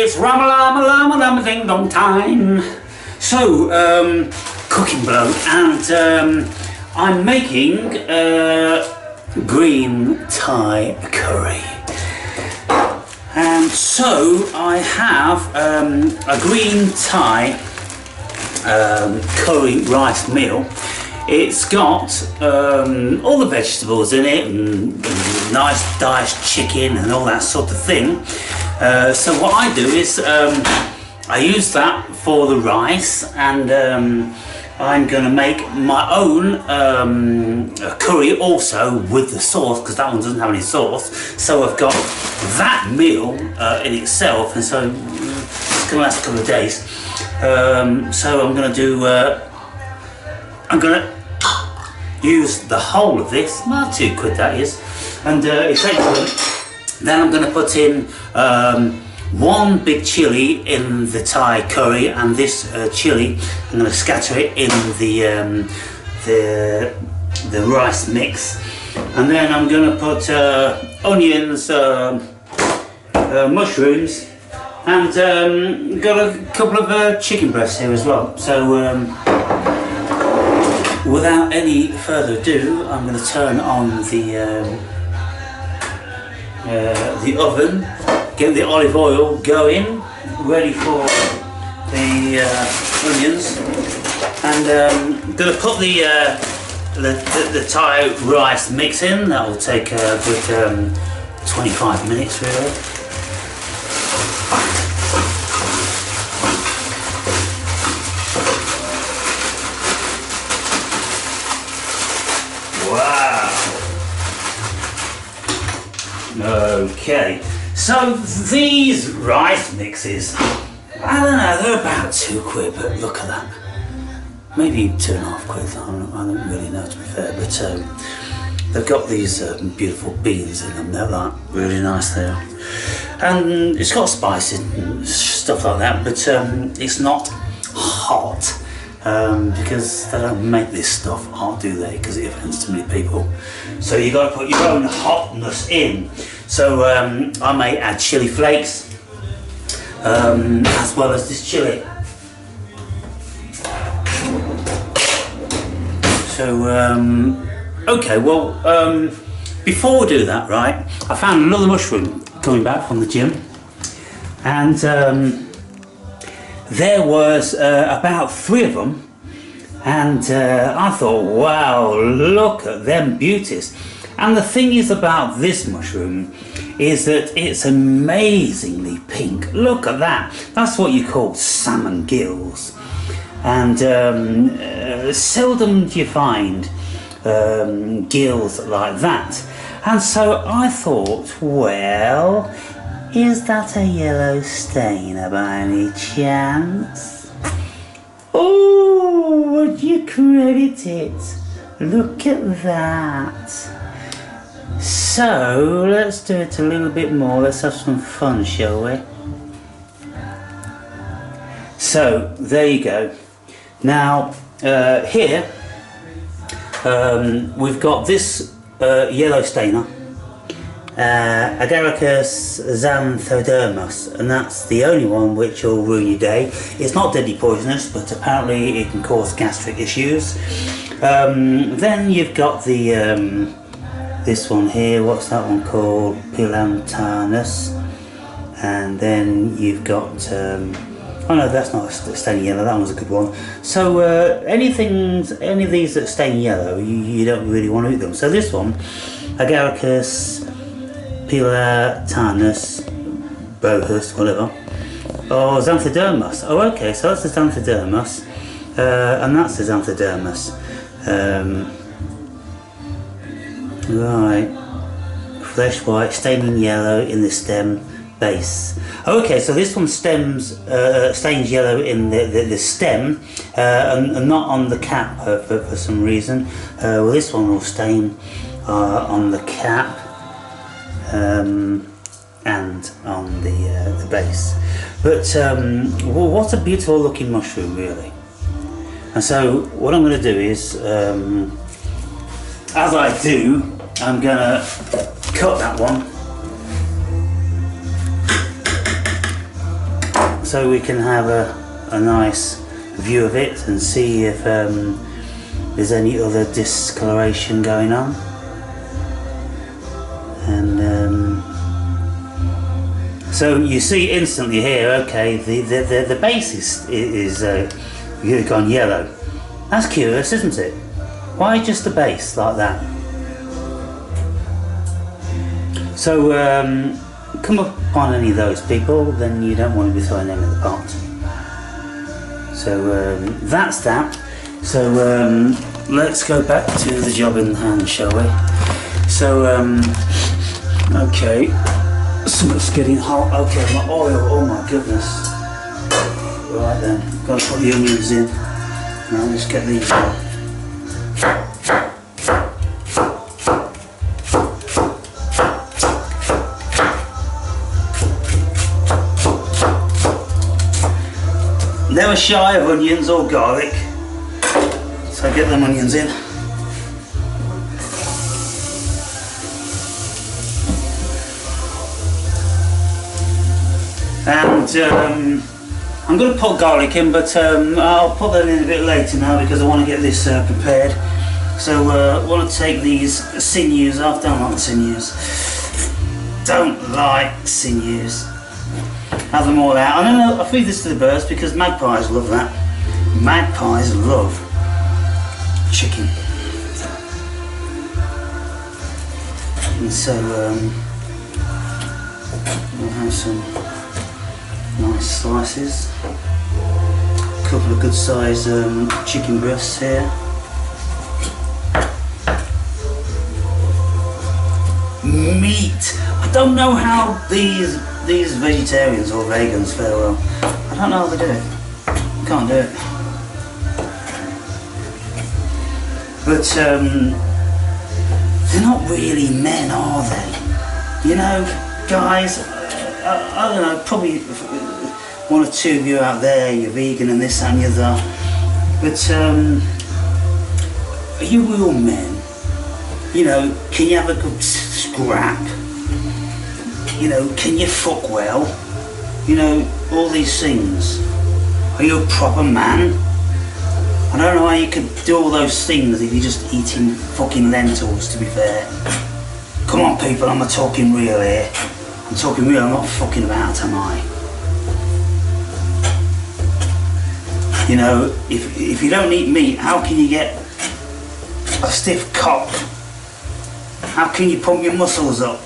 It's Ramalama Ding Dong time. So, cooking bloke, and I'm making green Thai curry. And so I have a green Thai curry rice meal. It's got all the vegetables in it and nice diced chicken and all that sort of thing. So what I do is I use that for the rice, and I'm going to make my own curry also with the sauce, because that one doesn't have any sauce. So I've got that meal in itself, and so it's going to last a couple of days. So I'm going to do, I'm going to use the whole of this, about £2 that is, and essentially then I'm going to put in one big chilli in the Thai curry, and this chilli I'm going to scatter it in the rice mix, and then I'm going to put onions, mushrooms, and got a couple of chicken breasts here as well. So without any further ado, I'm going to turn on the oven, get the olive oil going, ready for the onions, and I'm going to put the Thai rice mix in. That will take a good 25 minutes really. Wow. Okay, so these rice mixes, I don't know, they're about £2, but look at that. Maybe £2.50. I don't really know, to be fair, but they've got these beautiful beans in them. They're like really nice there, and it's got spices and stuff like that, but it's not hot. Because they don't make this stuff hot, do they? Because it offends too many people. So you got to put your own hotness in. So I may add chili flakes as well as this chili. So okay, well before we do that, right? I found another mushroom coming back from the gym, and there was about 3 of them, and I thought, wow, look at them beauties. And the thing is about this mushroom is that it's amazingly pink. Look at that. That's what you call salmon gills, and seldom do you find gills like that. And so I thought, well, is that a yellow stainer by any chance? Oh, would you credit it? Look at that. So, let's do it a little bit more. Let's have some fun, shall we? So, there you go. Now, here, we've got this yellow stainer. Agaricus xanthodermus, and that's the only one which will ruin your day. It's not deadly poisonous, but apparently it can cause gastric issues. Then you've got the this one here. What's that one called? Pilantanus. And then you've got oh no, that's not staining yellow. That one's a good one. So any of these that stain yellow, you don't really want to eat them. So this one, Agaricus Pilantanus, bohus, whatever, or xanthodermus. Oh, okay, so that's the xanthodermus, and that's the xanthodermus. Right, flesh white, staining yellow in the stem base. Okay, so this one stains yellow in the stem, and not on the cap for some reason. Well, this one will stain on the cap. And on the base, but well, what a beautiful looking mushroom, really. And so what I'm going to do is, as I do, I'm going to cut that one so we can have a nice view of it and see if there's any other discoloration going on. And so you see instantly here, okay, the base is gone yellow. That's curious, isn't it? Why just the base like that? So come upon any of those people, then you don't want to be throwing them in the pot. So that's that. So let's go back to the job in hand, shall we? So okay, something's getting hot. Okay, my oil, oh my goodness. Right then, got to put the onions in. Now let's get these on. Never shy of onions or garlic, so get them onions in. And I'm going to put garlic in, but I'll put that in a bit later now because I want to get this prepared. So I want to take these sinews off. Don't like the sinews. Don't like sinews. Have them all out. I don't know, I feed this to the birds because magpies love that. Magpies love chicken. And so we'll have some nice slices. A couple of good sized chicken breasts here. Meat. I don't know how these vegetarians or vegans fare well. I don't know how they do it. Can't do it. But they're not really men, are they? You know, guys, I don't know, probably one or two of you out there, you're vegan and this and the other. But are you real men? You know, can you have a good scrap? You know, can you fuck well? You know, all these things. Are you a proper man? I don't know how you could do all those things if you're just eating fucking lentils, to be fair. Come on people, I'm not talking real here. I'm talking real, I'm not fucking about, am I? You know, if you don't eat meat, how can you get a stiff cock? How can you pump your muscles up?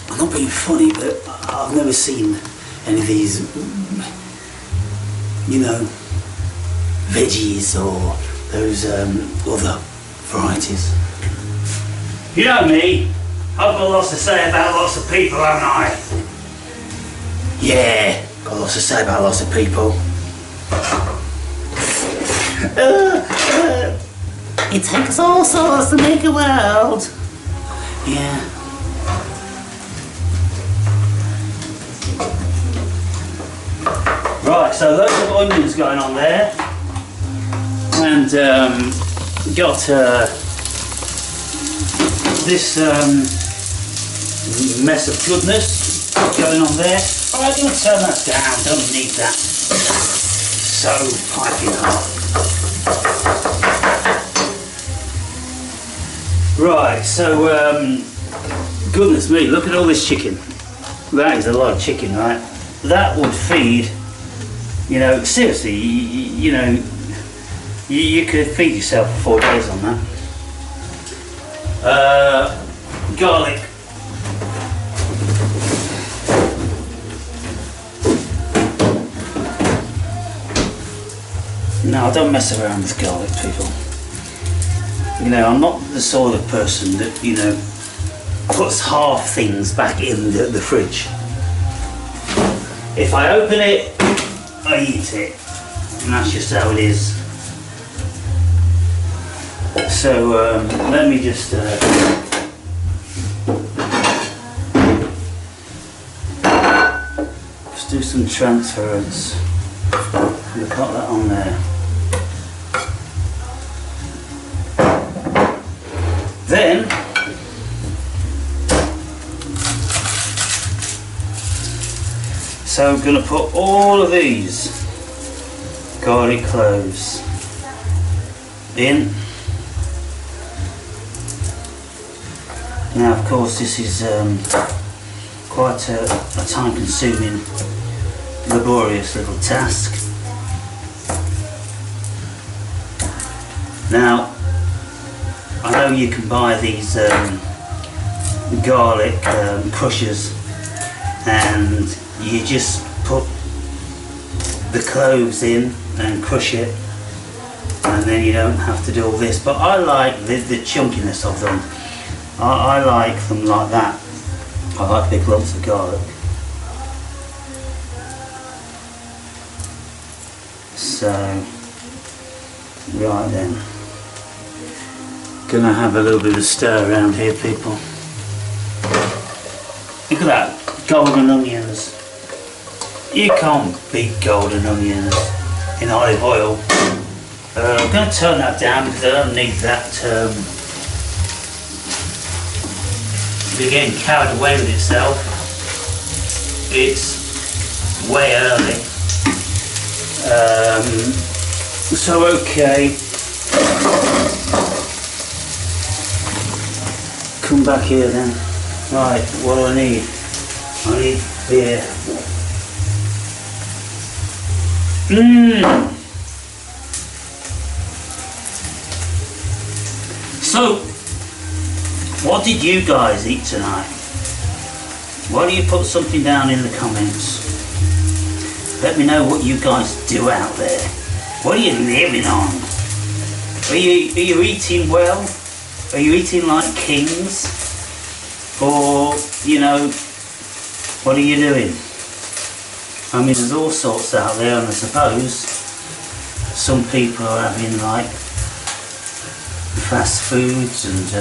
I'm not being funny, but I've never seen any of these, you know, veggies or those other varieties. You know me, I've got lots to say about lots of people, haven't I? Yeah, got lots to say about lots of people. It takes all sorts to make a world. Yeah. Right, so loads of onions going on there. And got this mess of goodness going on there. Alright, I'm going to turn that down, don't need that. So piping hot. Right, so goodness me, look at all this chicken. That is a lot of chicken, right? That would feed, you know, seriously, you know, you could feed yourself for 4 days on that. Garlic. No, I don't mess around with garlic, people. You know, I'm not the sort of person that, you know, puts half things back in the fridge. If I open it, I eat it. And that's just how it is. So, let me just do some transference. We've got that on there. Then So I'm going to put all of these garlic cloves in. Now of course this is quite a time consuming, laborious little task. Now I know you can buy these garlic crushers, and you just put the cloves in and crush it, and then you don't have to do all this. But I like the chunkiness of them. I like them like that. I like big lumps of garlic. So, right then. Gonna have a little bit of stir around here, people. Look at that, golden onions. You can't beat golden onions in olive oil. I'm going to turn that down because I don't need that be getting carried away with itself. It's way early. So okay. Come back here then. Right, what do I need? I need beer. So, what did you guys eat tonight? Why don't you put something down in the comments? Let me know what you guys do out there. What are you living on? Are you eating well? Are you eating like kings? Or, you know, what are you doing? I mean, there's all sorts out there, and I suppose some people are having like fast foods and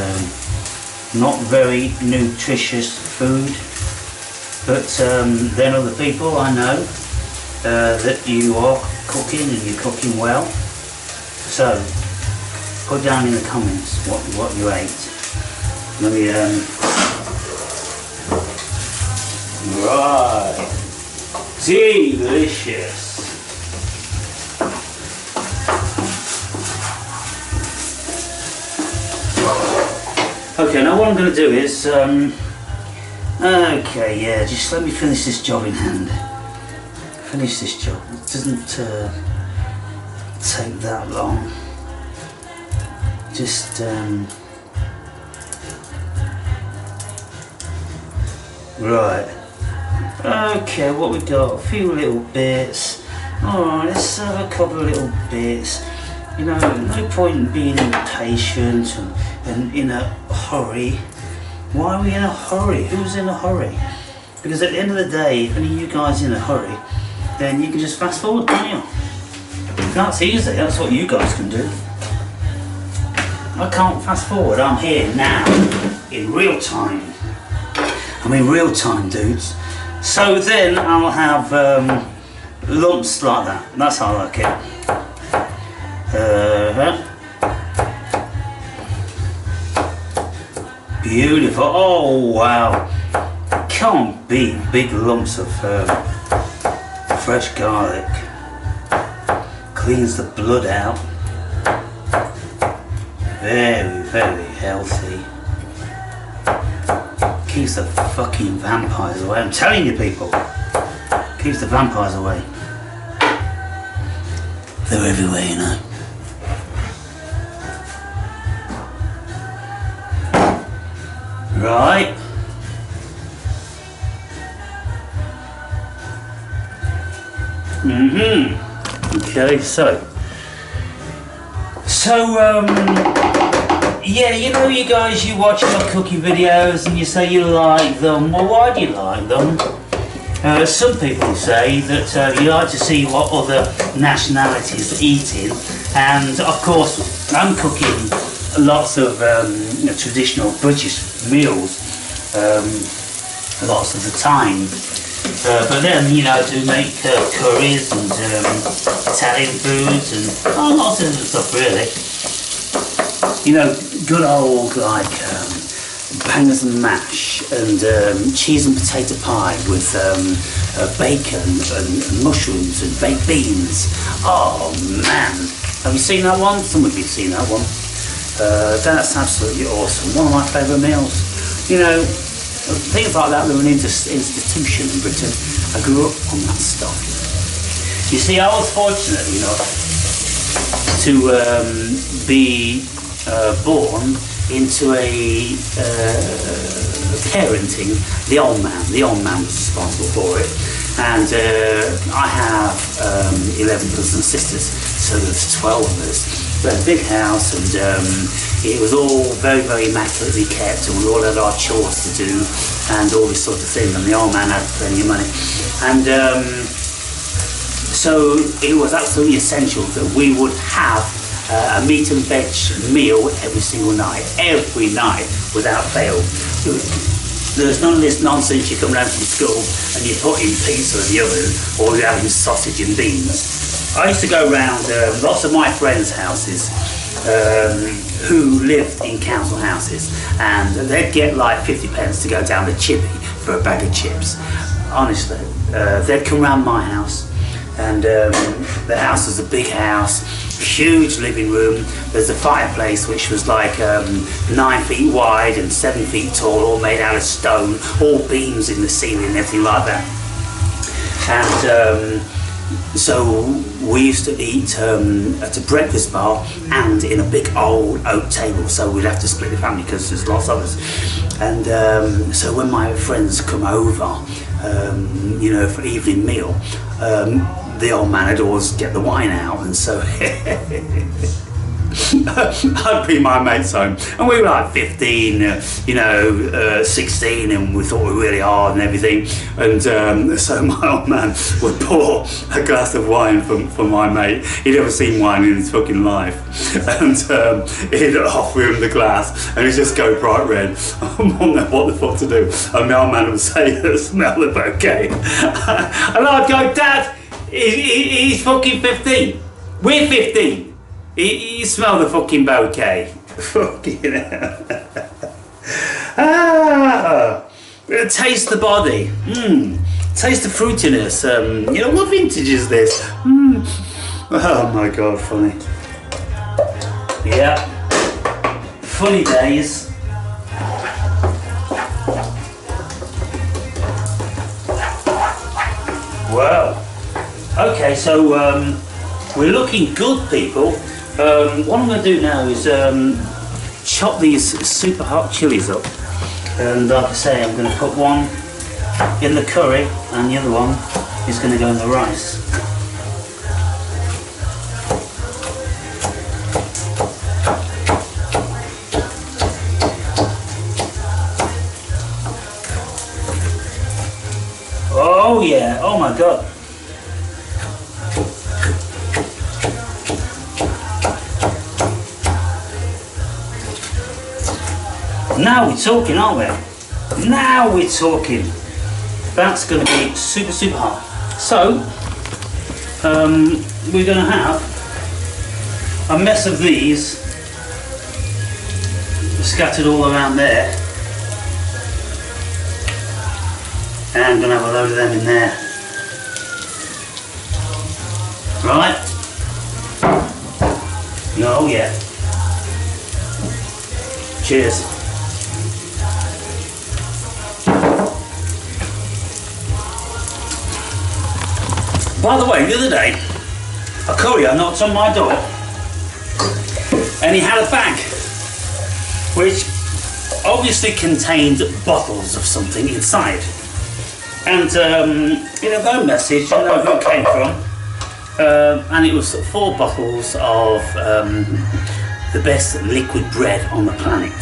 not very nutritious food. But then other people I know that you are cooking and you're cooking well. So put down in the comments what you ate. Let me right, delicious. Okay, now what I'm going to do is okay, yeah, just let me finish this job in hand. Finish this job. It doesn't take that long. Just right. Okay, what we got? A few little bits. Alright, let's have a couple of little bits. You know, no point in being impatient and in a hurry. Why are we in a hurry? Who's in a hurry? Because at the end of the day, if any of you guys are in a hurry, then you can just fast forward, can't you? That's easy, that's what you guys can do. I can't fast forward, I'm here now, in real time. I'm in real time, dudes. So then I'll have lumps like that. That's how I like it. Beautiful. Oh wow. Can't beat big lumps of fresh garlic. Cleans the blood out. Very, very healthy. Keeps the fucking vampires away. I'm telling you, people. Keeps the vampires away. They're everywhere, you know. Right. Okay, so yeah, you know, you guys, you watch my cooking videos and you say you like them. Well, why do you like them? Some people say that you like to see what other nationalities are eating, and of course I'm cooking lots of you know, traditional British meals lots of the time. But then, you know, I do make curries and Italian foods and lots of stuff really. You know, good old like bangers and mash and cheese and potato pie with bacon and mushrooms and baked beans. Oh man, have you seen that one? Some of you have seen that one. That's absolutely awesome. One of my favourite meals. You know, things like that were an institution in Britain. I grew up on that stuff. You see, I was fortunate enough to be born into a parenting. The old man was responsible for it, and I have 11 brothers and sisters, so there's 12 of us. We had a big house, and it was all very, very immaculately kept, and we all had our chores to do and all this sort of thing, and the old man had plenty of money, and so it was absolutely essential that we would have a meat and veg meal every night without fail. There's none of this nonsense. You come round from school and you're putting pizza in the oven, or you're having sausage and beans. I used to go round lots of my friends' houses who lived in council houses, and they'd get like 50 pence to go down the chippy for a bag of chips. Honestly, they'd come round my house, and the house was a big house, huge living room. There's a fireplace which was like 9 feet wide and 7 feet tall, all made out of stone, all beams in the ceiling and everything like that. And so we used to eat at a breakfast bar and in a big old oak table, so we'd have to split the family because there's lots of us. And so when my friends come over, you know, for evening meal, the old man would always get the wine out, and so I'd bring my mates home, and we were like 15, you know, 16, and we thought we were really hard and everything, and so my old man would pour a glass of wine for my mate. He'd never seen wine in his fucking life, and he'd offer him the glass, and he'd just go bright red. I wouldn't know what the fuck to do, and my old man would say, "Smell the bouquet," and I'd go, "Dad, he's fucking 15. We're 15. You smell the fucking bouquet." Fucking hell. Taste the body. Taste the fruitiness. You know, what vintage is this? Oh my god, funny. Yeah. Funny days. Wow. Okay, so we're looking good, people. What I'm going to do now is chop these super hot chilies up, and like I say, I'm going to put one in the curry and the other one is going to go in the rice. Oh yeah, oh my god. Now we're talking, aren't we? Now we're talking. That's going to be super, super hot. So, we're going to have a mess of these scattered all around there. And I'm going to have a load of them in there. Right? Oh yeah. Cheers. By the way, the other day, a courier knocked on my door and he had a bag which obviously contained bottles of something inside. And in a phone message, I know who it came from, and it was 4 bottles of the best liquid bread on the planet,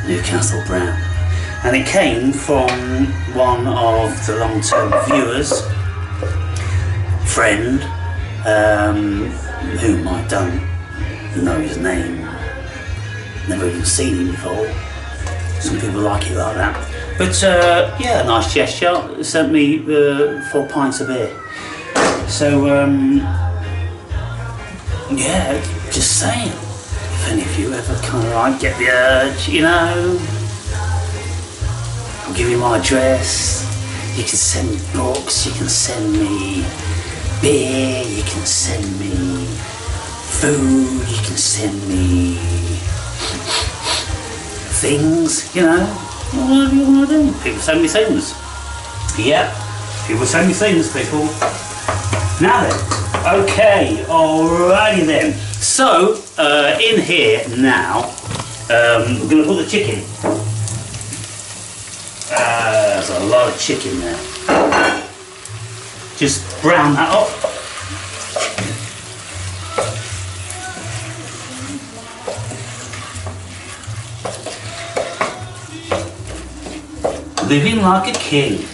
Newcastle Brown. And it came from one of the long-term viewers, friend, whom I don't know his name, never even seen him before. Some people like it like that. But yeah, nice gesture. Sent me 4 pints of beer. So yeah, just saying, if any of you ever kind of like get the urge, you know, I'll give you my address. You can send me books, you can send me beer, you can send me food, you can send me things, you know, whatever you want to do. People send me things. Yep, people send me things, people. Now then, okay, alrighty then. So, in here now, we're going to put the chicken. There's a lot of chicken there. Just brown that up. Living like a king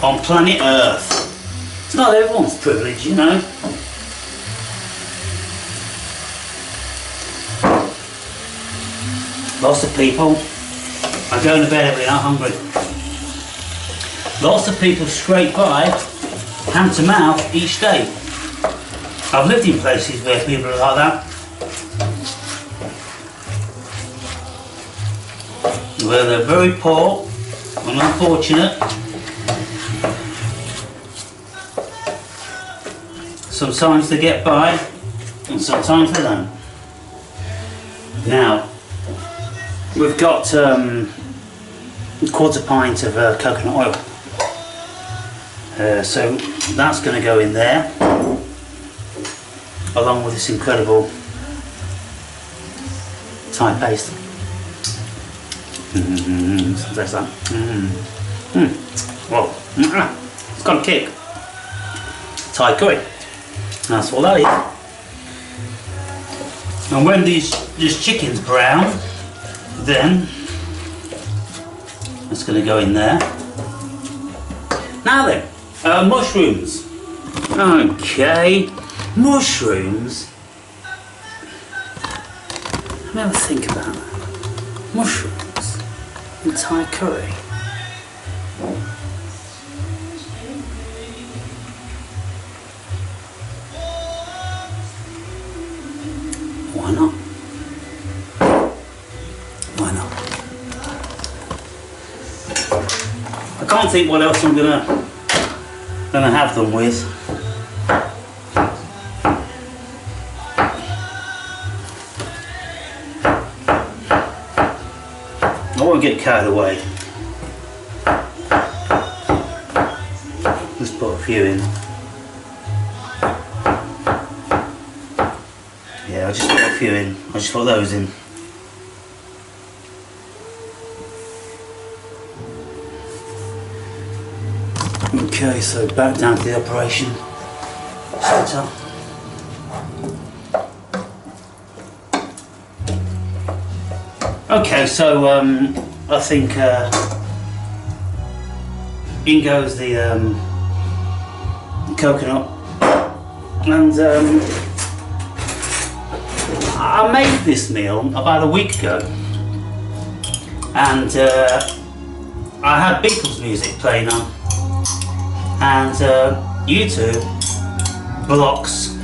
on planet Earth. It's not everyone's privilege, you know. Lots of people are going to bed every night hungry. Lots of people scrape by, hand to mouth, each day. I've lived in places where people are like that. Where they're very poor and unfortunate. Sometimes they get by and sometimes they don't. Now, we've got a quarter pint of coconut oil. So that's going to go in there, along with this incredible Thai paste. There's that. Well, it's got a kick. Thai curry. That's all that is. And when this chicken's brown, then it's going to go in there. Now then, mushrooms. Okay, mushrooms. Let me have a think about that. Mushrooms and Thai curry. Why not? Why not? I can't think what else I'm gonna have them with. I won't get carried away. Let's put a few in. Yeah, I'll just put a few in. I'll just put those in. Okay, so back down to the operation centre. Okay, so I think in goes the coconut, and I made this meal about a week ago, and I had Beatles music playing on, and YouTube blocks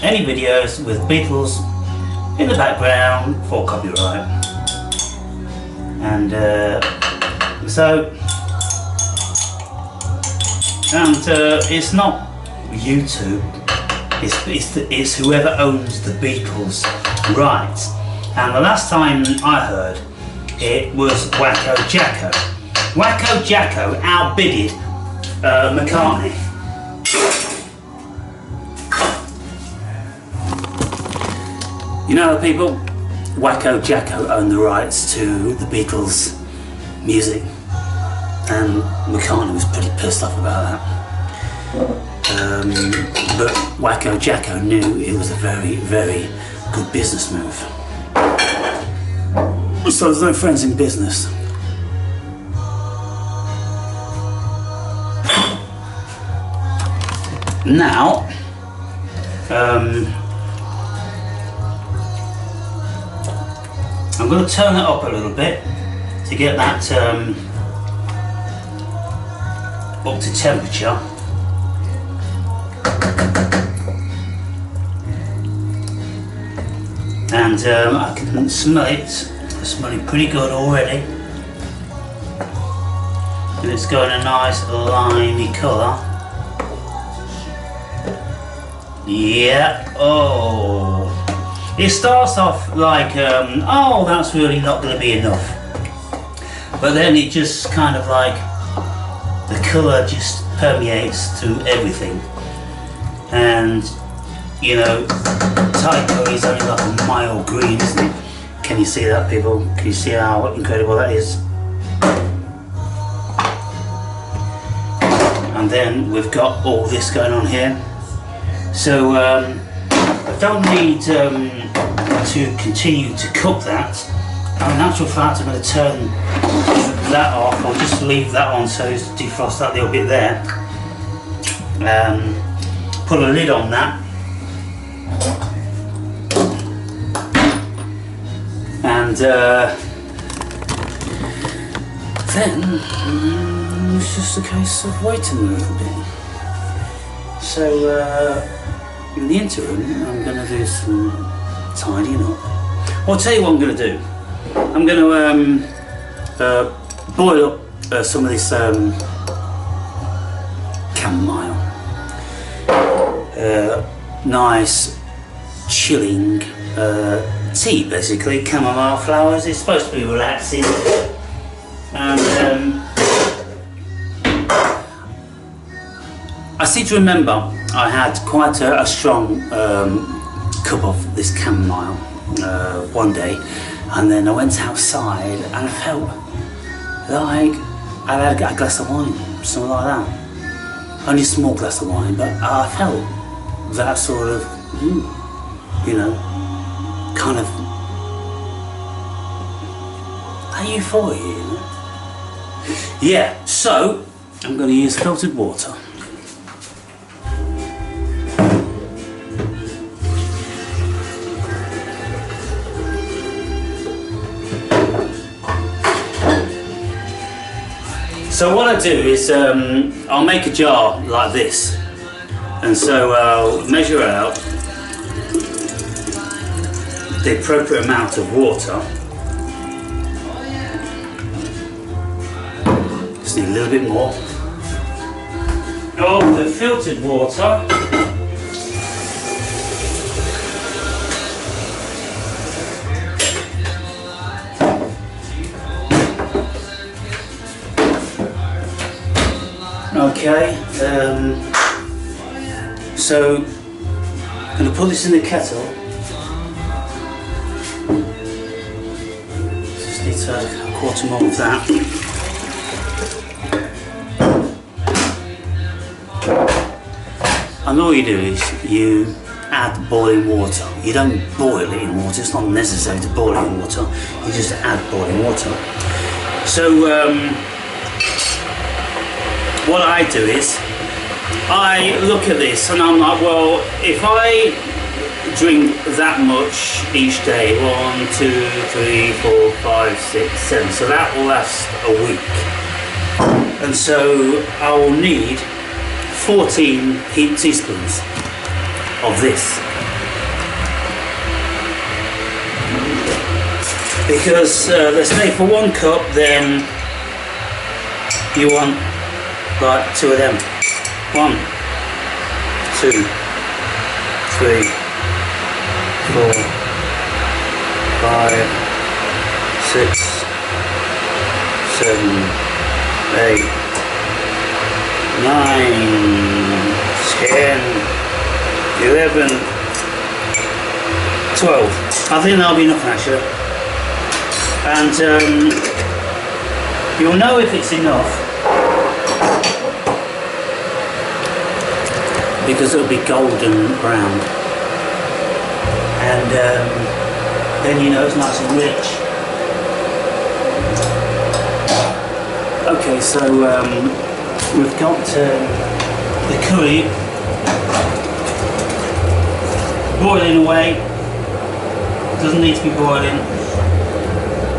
any videos with Beatles in the background for copyright. And it's not YouTube, it's whoever owns the Beatles rights. And the last time I heard, it was Wacko Jacko. Wacko Jacko outbidded McCartney. You know, people, Wacko Jacko owned the rights to the Beatles' music, and McCartney was pretty pissed off about that. But Wacko Jacko knew it was a very, very good business move. So there's no friends in business. Now, I'm going to turn it up a little bit to get that up to temperature. And I can smell it. It's smelling pretty good already. and it's got a nice limey colour. Yeah, oh, it starts off like, oh, that's really not going to be enough, but then it just kind of like, the colour just permeates through everything, and you know, typo is only like a mild green, isn't it? Can you see that, people? Can you see how incredible that is? And then we've got all this going on here. So I don't need to continue to cook that. In actual fact, I'm going to turn that off. I'll just leave that on so to defrost that little bit there. Put a lid on that. And then it's just a case of waiting a little bit. So in the interim, I'm going to do some tidying up. Well, I'll tell you what I'm going to do. I'm going to boil up some of this chamomile. Nice chilling tea, basically. Chamomile flowers. It's supposed to be relaxing, and I seem to remember I had quite a strong cup of this chamomile one day, and then I went outside and I felt like I had a glass of wine, something like that. Only a small glass of wine, but I felt that sort of, you know, kind of a euphoria, you know? Yeah, so I'm going to use filtered water. So what I do is I'll make a jar like this, and so I'll measure out the appropriate amount of water. Just need a little bit more of the filtered water. Okay, so I'm going to put this in the kettle. Just need to add a quarter more of that. And all you do is you add boiling water. You don't boil it in water, it's not necessary to boil it in water. You just add boiling water. So what I do is, I look at this and I'm like, well, if I drink that much each day, 1, 2, 3, 4, 5, 6, 7, so that will last a week. And so I will need 14 heaped teaspoons of this. Because let's say for 1 cup, then you want like 2 of them. 1, 2, 3, 4, 5, 6, 7, 8, 9, 10, 11, 12. I think that'll be enough actually. And you'll know if it's enough because it'll be golden brown, and then you know it's nice and rich. Okay, so we've got the curry boiling away. Doesn't need to be boiling,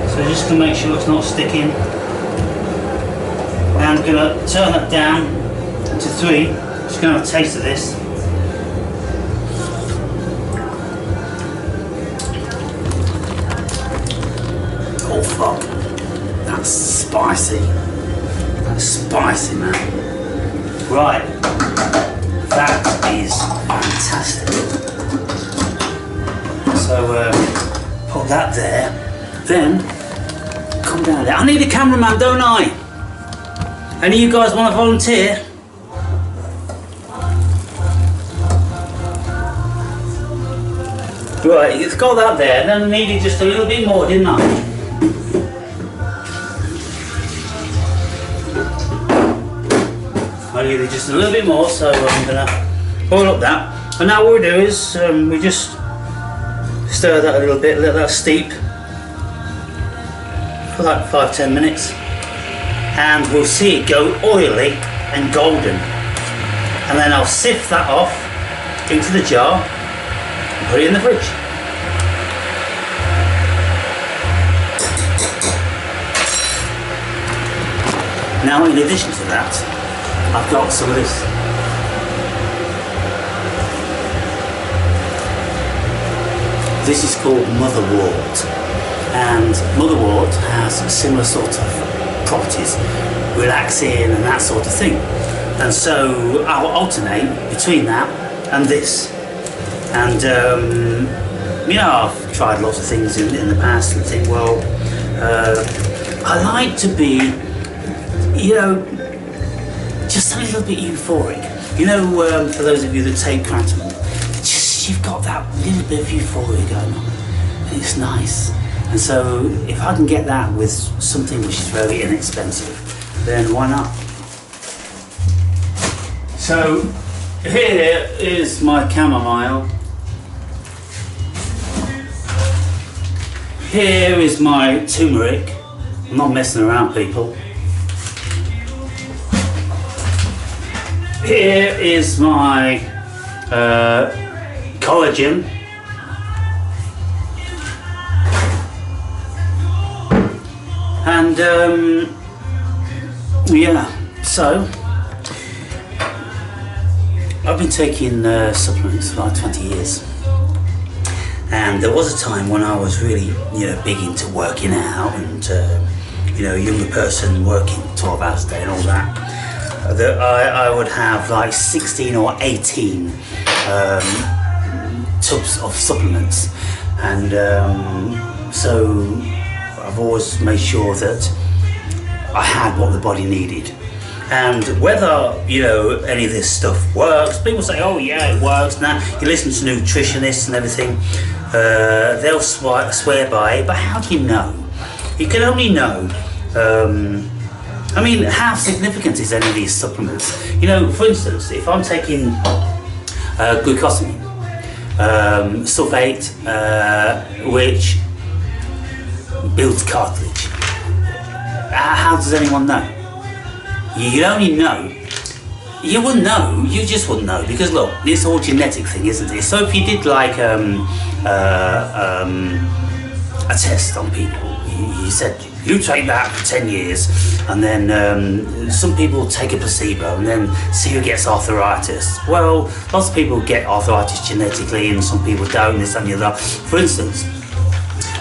so just to make sure it's not sticking. And I'm going to turn that down to 3. Just going to have a taste of this. Oh fuck, that's spicy. That's Spicy, man. Right, that is fantastic. So put that there, then come down there. I need a cameraman, don't I? Any of you guys want to volunteer? Right, it's got that there, then I needed just a little bit more, didn't I? I needed just a little bit more, so I'm going to oil up that. And now what we do is we just stir that a little bit, let that steep for like 5-10 minutes. And we'll see it go oily and golden. And then I'll sift that off into the jar and put it in the fridge. Now in addition to that, I've got some of this. This is called motherwort, and motherwort has similar sort of properties, relaxing and that sort of thing. And so I'll alternate between that and this. And you know, I've tried lots of things in the past and think, well, I like to be, you know, just a little bit euphoric. You know, for those of you that take Cranton, just you've got that little bit of euphoria going on, and it's nice. And so if I can get that with something which is very inexpensive, then why not? So here is my chamomile. Here is my turmeric. I'm not messing around, people. Here is my collagen. And yeah, so I've been taking supplements for like 20 years, and there was a time when I was really, you know, big into working out and you know, a younger person working 12 hours a day and all that. That I would have like 16 or 18 tubs of supplements, and so I've always made sure that I had what the body needed. And whether, you know, any of this stuff works, people say, oh yeah, it works. Now you listen to nutritionists and everything, they'll swear by it, but how do you know? You can only know, I mean, how significant is any of these supplements? You know, for instance, if I'm taking glucosamine, sulfate, which builds cartilage, how does anyone know? You only know, you wouldn't know, you just wouldn't know, because look, it's all genetic thing, isn't it? So if you did like a test on people, you said, you take that for 10 years, and then some people take a placebo and then see who gets arthritis. Well, lots of people get arthritis genetically and some people don't, this and the other. For instance,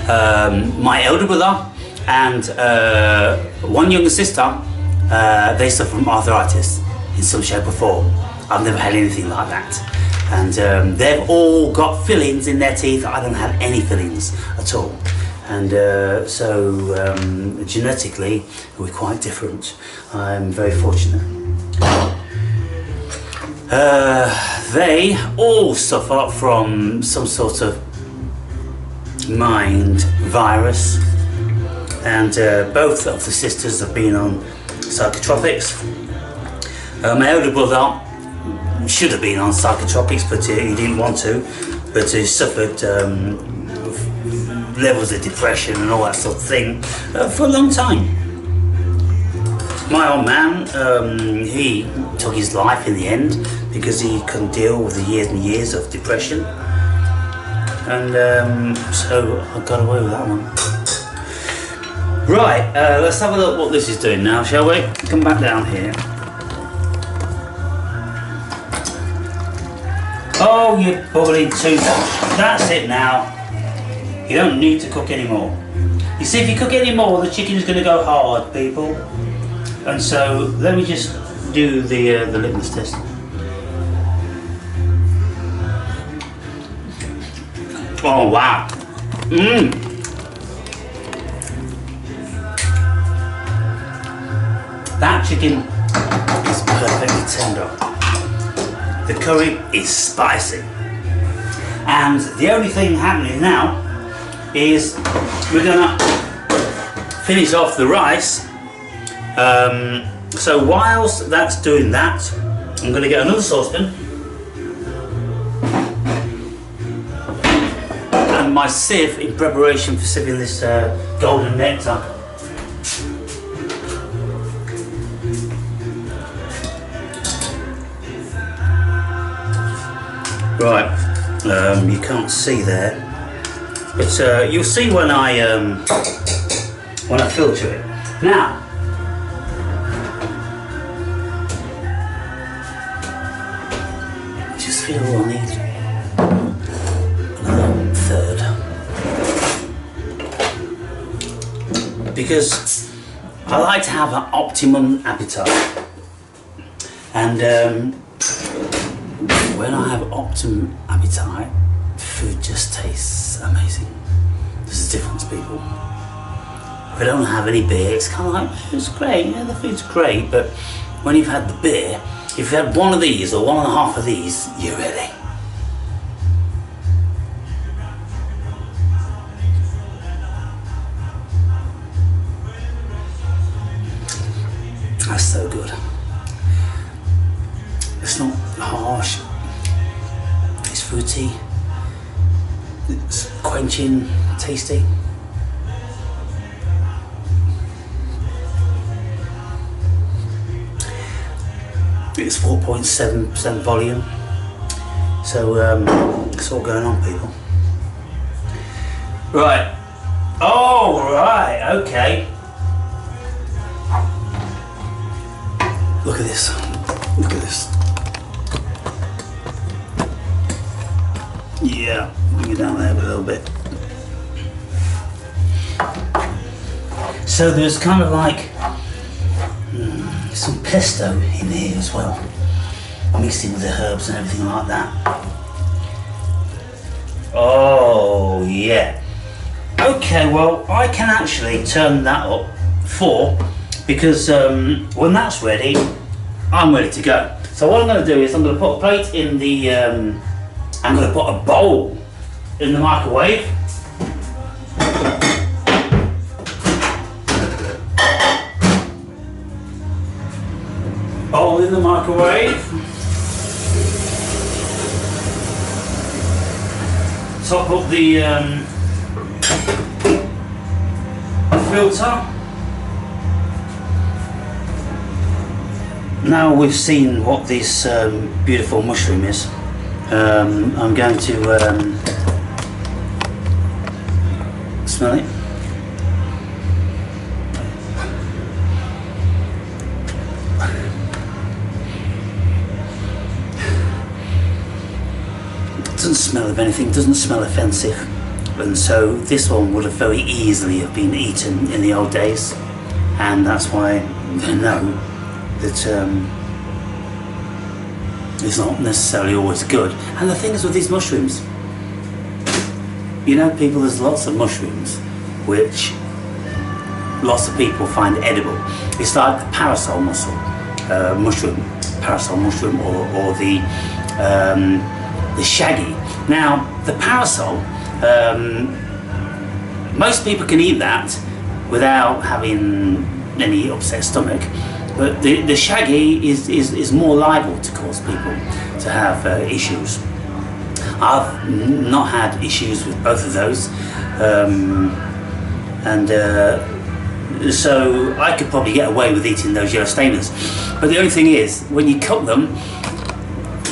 my elder brother and one younger sister, they suffer from arthritis in some shape or form. I've never had anything like that. And they've all got fillings in their teeth. I don't have any fillings at all. And so genetically, we're quite different. I'm very fortunate. They all suffer from some sort of mind virus, and both of the sisters have been on psychotropics. My elder brother should have been on psychotropics, but he didn't want to, but he suffered levels of depression and all that sort of thing for a long time. My old man, he took his life in the end because he couldn't deal with the years and years of depression, and so I got away with that one. Right, let's have a look what this is doing now, shall we? Come back down here. Oh, you bubbling tooth. That's it now. You don't need to cook anymore. You see, if you cook any more, the chicken is going to go hard, people. And so let me just do the litmus test. Oh wow! That chicken is perfectly tender. The curry is spicy. And the only thing happening now is we're gonna finish off the rice. So whilst that's doing that, I'm gonna get another saucepan and my sieve in preparation for sieving this golden nectar. Right, you can't see there, but you'll see when I filter it. Now, just feel I need another third, because I like to have an optimum appetite, and when I have optimum appetite, food just tastes amazing. There's a difference, people. If I don't have any beer, it's kind of like, it's great, yeah, the food's great, but when you've had the beer, if you've had one of these or 1.5 of these, you're ready. That's so good. It's not harsh. It's fruity, it's quenching, tasty. It's 4.7% volume, so it's all going on, people. Right. Oh, right, okay. Look at this. Look at this. Yeah, bring it down there a little bit. So there's kind of like some pesto in here as well, mixed in with the herbs and everything like that. Oh yeah. Okay, well I can actually turn that up 4 because when that's ready, I'm ready to go. So what I'm going to do is I'm going to put a plate in the I'm going to put a bowl in the microwave. Bowl in the microwave. Top up the filter. Now we've seen what this beautiful mushroom is, I'm going to smell it. Doesn't smell of anything, doesn't smell offensive, and so this one would have very easily have been eaten in the old days, and that's why they know that it's not necessarily always good. And the thing is with these mushrooms, you know, people, there's lots of mushrooms which lots of people find edible. It's like the parasol mushroom, or the shaggy. Now, the parasol, most people can eat that without having any upset stomach, but the shaggy is more liable to cause people to have issues. I've not had issues with both of those, so I could probably get away with eating those yellow stamens. But the only thing is, when you cook them,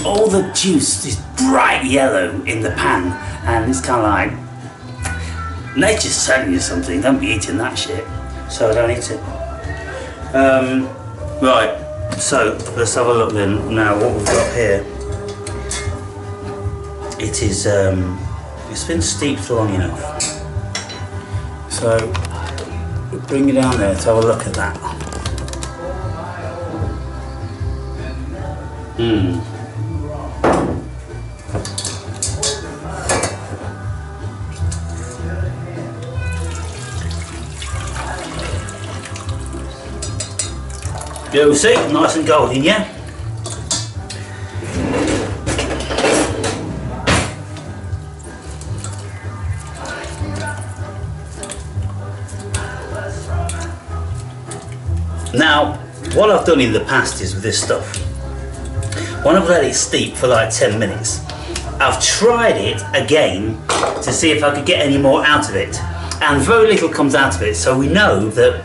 all the juice is bright yellow in the pan, and it's kind of like, nature's telling you something, don't be eating that shit. So I don't eat it. Right, so let's have a look then. Now what we've got here, it is, it's been steeped long enough. So we'll bring it down there to have a look at that. Mmm. You see, nice and golden, yeah? Now, what I've done in the past is with this stuff, when I've let it steep for like 10 minutes, I've tried it again to see if I could get any more out of it. And very little comes out of it, so we know that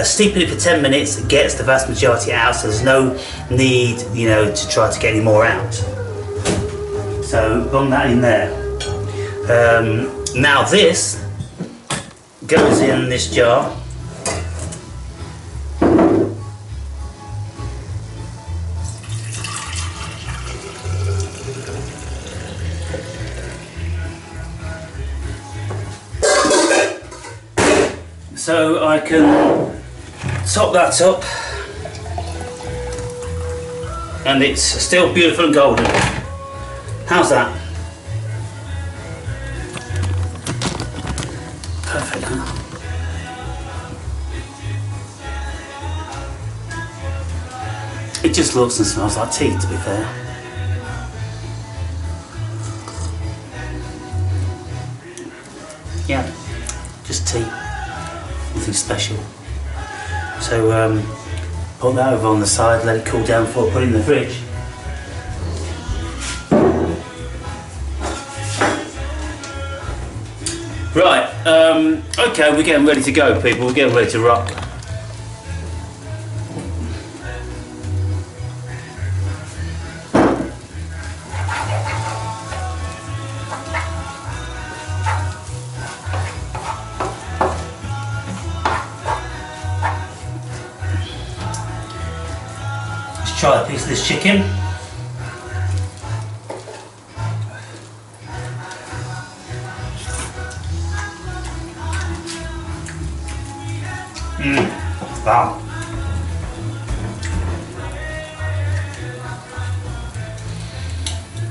steeping it for 10 minutes gets the vast majority out, so there's no need, you know, to try to get any more out. So bung that in there. Now this goes in this jar. So I can top that up, and it's still beautiful and golden. How's that? Perfect, huh? It just looks and smells like tea, to be fair. Yeah, just tea. Nothing special. So put that over on the side, let it cool down before I put it in the fridge. Right, okay, we're getting ready to go, people. We're getting ready to rock. Try a piece of this chicken. Wow.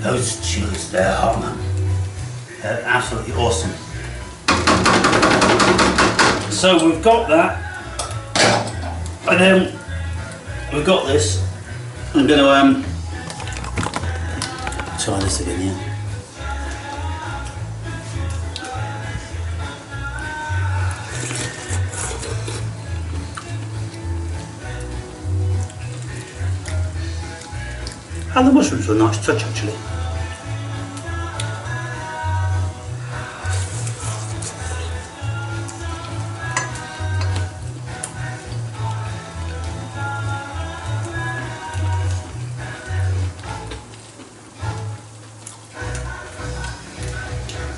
Those chilies, they're hot, man. They're absolutely awesome. So we've got that, and then we've got this. I'm going to try this again, yeah. And the mushrooms were a nice touch, actually.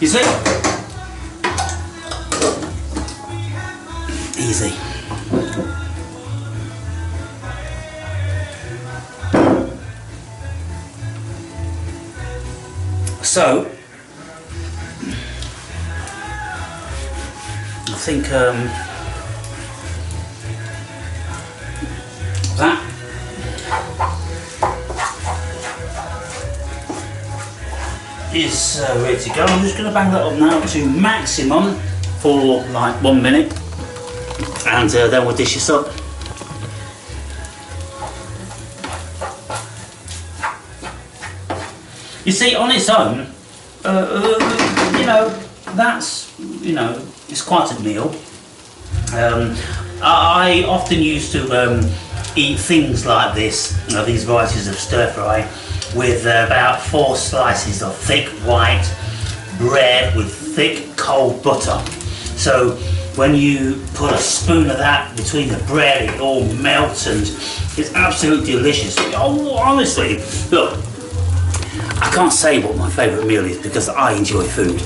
You see? Easy. So, I think that is ready to go. I'm just going to bang that up now to maximum for like 1 minute, and then we'll dish this up. You see, on its own, you know, that's, you know, it's quite a meal. I often used to eat things like this, these varieties of stir fry, with about 4 slices of thick white bread with thick cold butter. So when you put a spoon of that between the bread, it all melts and it's absolutely delicious. Oh, honestly, look, I can't say what my favourite meal is because I enjoy food.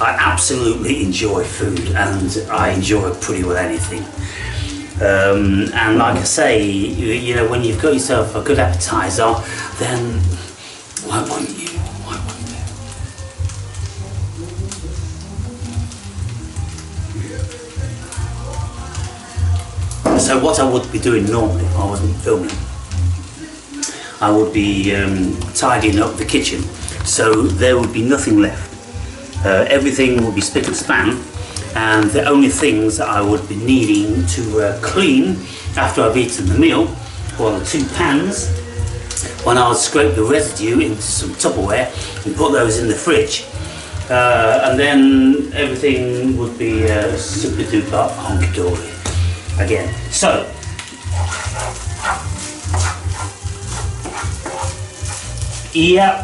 I absolutely enjoy food, and I enjoy pretty well anything. And like I say, you know, when you've got yourself a good appetizer, then why wouldn't you? Why wouldn't you? So what I would be doing normally if I wasn't filming, I would be tidying up the kitchen, so there would be nothing left. Everything would be spick and span, and the only things that I would be needing to clean after I've eaten the meal were the 2 pans, when I would scrape the residue into some Tupperware and put those in the fridge. And then everything would be super duper honky-dory again. So, yeah,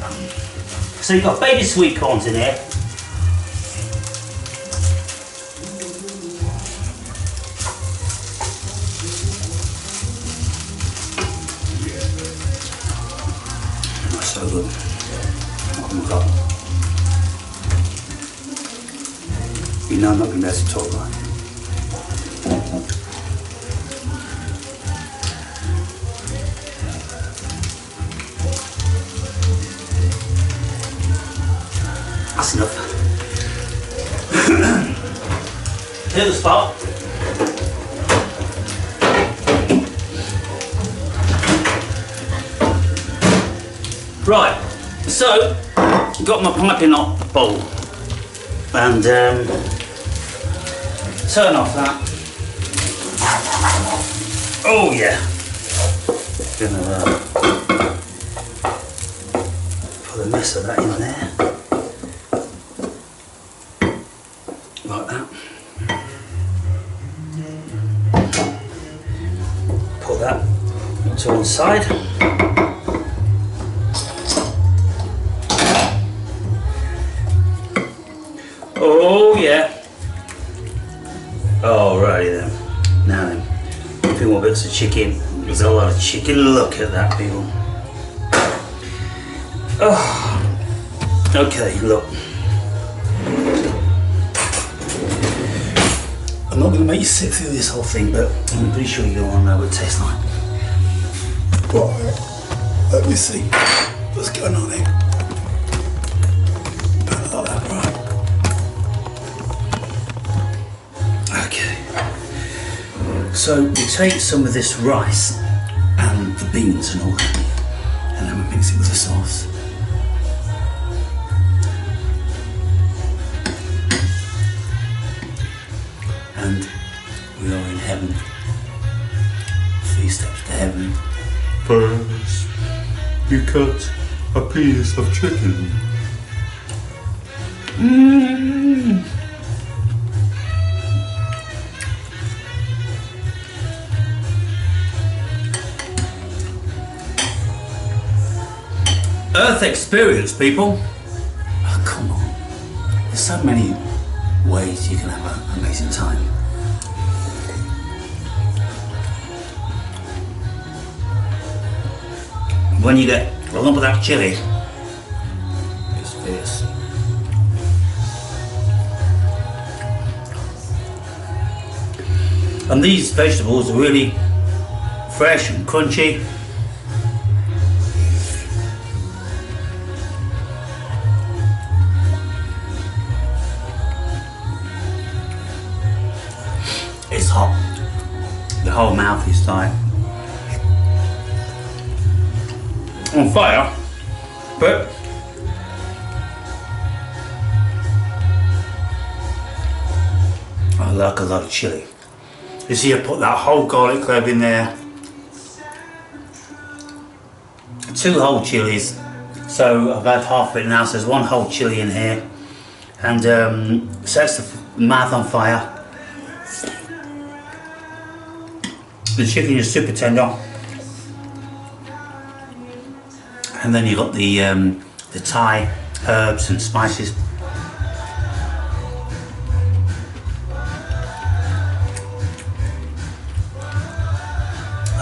so you've got baby sweet corns in here. That's so good. Oh my God. You know I'm not going to be able to talk right. That's enough. Here's the spot. Right, so got my piping hot bowl and turn off that. Oh yeah. Gonna put a mess of that in there. Like that. Put that to one side. Oh yeah. Alrighty then. Now then, a few more bits of chicken. There's a lot of chicken. Look at that, people. Oh. Okay, look. I'm not going to make you sit through this whole thing, but I'm pretty sure you don't want to know what it tastes like. Right, let me see what's going on here. About like that, right? Okay. So we take some of this rice and the beans and all that, and then we mix it with the sauce. And we are in heaven. 3 steps to heaven. First, you cut a piece of chicken. Earth experience, people. Oh, come on. There's so many ways you can have an amazing time. When you get a lump of that chilli, it's fierce. And these vegetables are really fresh and crunchy. It's hot. The whole mouth is like on fire, but I like a lot of chilli. You see, I put that whole garlic clove in there, 2 whole chilies, so I've had half of it now, so there's 1 whole chili in here, and sets the mouth on fire. The chicken is super tender, and then you got the Thai herbs and spices.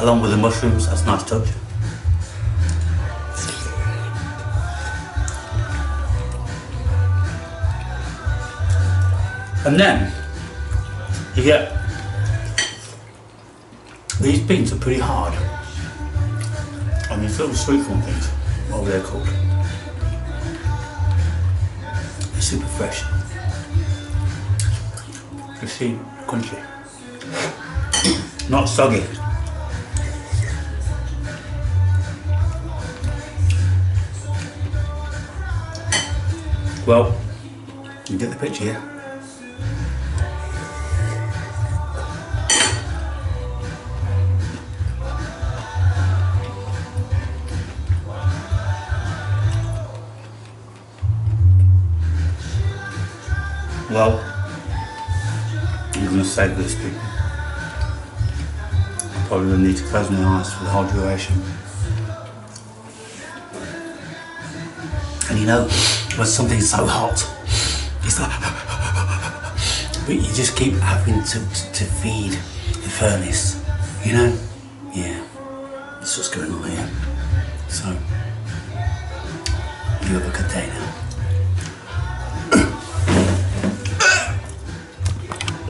Along with the mushrooms, that's a nice touch. And then you get these beans are pretty hard. And these little sweet corn things, whatever they're called. They're super fresh. You see, crunchy. Not soggy. Well, you get the picture, yeah? Well, I'm going to save this, people. I probably will need to close my eyes for the whole duration. And you know, when something's so hot, it's like, but you just keep having to feed the furnace, you know? Yeah, that's what's going on here. So, you have a good day now.